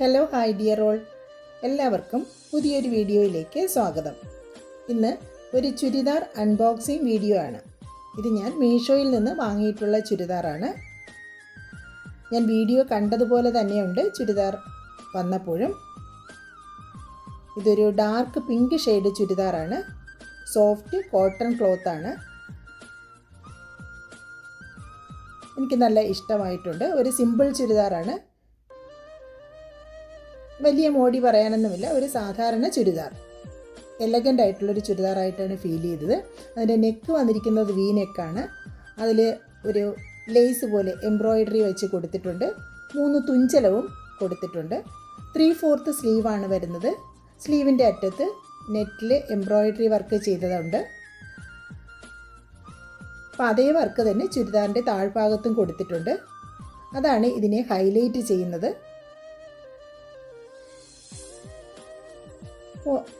Hello hi dear all, എല്ലാവർക്കും പുതിയൊരു വീഡിയോയിലേക്ക് സ്വാഗതം. ഇന്ന് ഒരു ചുരിദാർ അൺബോക്സിങ് വീഡിയോ ആണ്. ഇത് ഞാൻ മീഷോയിൽ നിന്ന് വാങ്ങിയിട്ടുള്ള ചുരിദാറാണ്. ഞാൻ വീഡിയോ കണ്ടതുപോലെ തന്നെയുണ്ട് ചുരിദാർ വന്നപ്പോഴും. ഇതൊരു ഡാർക്ക് പിങ്ക് ഷെയ്ഡ് ചുരിദാറാണ്. സോഫ്റ്റ് കോട്ടൺ ക്ലോത്താണ്. എനിക്ക് നല്ല ഇഷ്ടമായിട്ടുണ്ട്. ഒരു സിമ്പിൾ ചുരിദാറാണ്. വലിയ മോടി പറയാനൊന്നുമില്ല, ഒരു സാധാരണ ചുരിദാർ. എലഗൻ്റ് ആയിട്ടുള്ളൊരു ചുരിദാറായിട്ടാണ് ഫീൽ ചെയ്തത്. അതിൻ്റെ നെക്ക് വന്നിരിക്കുന്നത് വി നെക്കാണ്. അതിൽ ഒരു ലേസ് പോലെ എംബ്രോയിഡറി വെച്ച് കൊടുത്തിട്ടുണ്ട്. 3 തുഞ്ചലവും കൊടുത്തിട്ടുണ്ട്. 3/4 സ്ലീവാണ് വരുന്നത്. സ്ലീവിൻ്റെ അറ്റത്ത് നെറ്റിൽ എംബ്രോയിഡറി വർക്ക് ചെയ്തതുണ്ട്. അപ്പോൾ അതേ വർക്ക് തന്നെ ചുരിദാറിൻ്റെ താഴ്ഭാഗത്തും കൊടുത്തിട്ടുണ്ട്. അതാണ് ഇതിനെ ഹൈലൈറ്റ് ചെയ്യുന്നത്.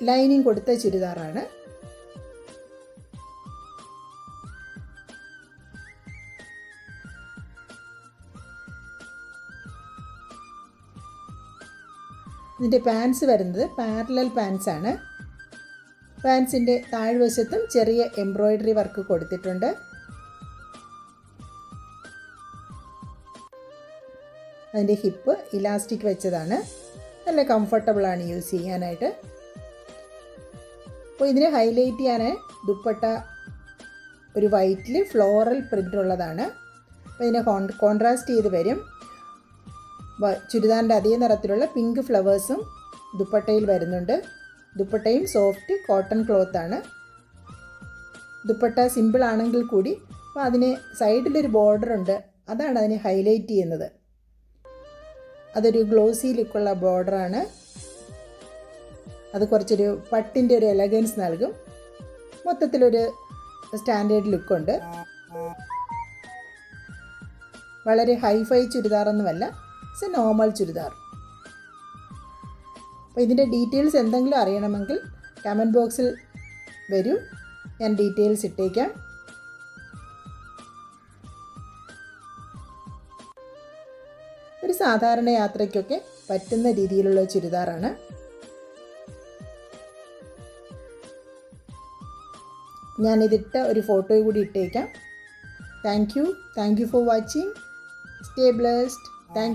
ലൈനിങ് കൊടുത്ത ചുരിദാറാണ്. ഇതിൻ്റെ പാൻസ് വരുന്നത് പാരലൽ പാൻസാണ്. പാൻസിൻ്റെ താഴ്വശത്തും ചെറിയ എംബ്രോയിഡറി വർക്ക് കൊടുത്തിട്ടുണ്ട്. അതിൻ്റെ ഹിപ്പ് ഇലാസ്റ്റിക് വെച്ചതാണ്. നല്ല കംഫർട്ടബിളാണ് യൂസ് ചെയ്യാനായിട്ട്. അപ്പോൾ ഇതിനെ ഹൈലൈറ്റ് ചെയ്യാൻ ദുപ്പട്ട ഒരു വൈറ്റിൽ ഫ്ലോറൽ പ്രിൻ്റ് ഉള്ളതാണ്. അപ്പോൾ ഇതിനെ കോൺട്രാസ്റ്റ് ചെയ്ത് വരും. ചുരിദാറിൻ്റെ അതേ നിറത്തിലുള്ള പിങ്ക് ഫ്ലവേഴ്സും ദുപ്പട്ടയിൽ വരുന്നുണ്ട്. ദുപ്പട്ടയും സോഫ്റ്റ് കോട്ടൺ ക്ലോത്താണ്. ദുപ്പട്ട സിമ്പിൾ ആണെങ്കിൽ കൂടി അപ്പോൾ അതിന് സൈഡിലൊരു ബോർഡറുണ്ട്. അതാണ് അതിനെ ഹൈലൈറ്റ് ചെയ്യുന്നത്. അതൊരു ഗ്ലോസി ലുക്കുള്ള ബോർഡറാണ്. അത് കുറച്ചൊരു പട്ടിൻ്റെ ഒരു എലഗൻസ് നൽകും. മൊത്തത്തിലൊരു സ്റ്റാൻഡേർഡ് ലുക്കുണ്ട്. വളരെ ഹൈഫൈ ചുരിദാറൊന്നുമല്ല, ഇറ്റ്സ് എ നോർമൽ ചുരിദാർ. അപ്പോൾ ഇതിൻ്റെ ഡീറ്റെയിൽസ് എന്തെങ്കിലും അറിയണമെങ്കിൽ കമൻറ്റ് ബോക്സിൽ വരൂ, ഞാൻ ഡീറ്റെയിൽസ് ഇട്ടേക്കാം. ഒരു സാധാരണ യാത്രയ്ക്കൊക്കെ പറ്റുന്ന രീതിയിലുള്ള ചുരിദാറാണ്. ഞാനിതിട്ട ഒരു ഫോട്ടോ കൂടി ഇട്ടേക്കാം. Thank you for watching. Stay blessed. Thank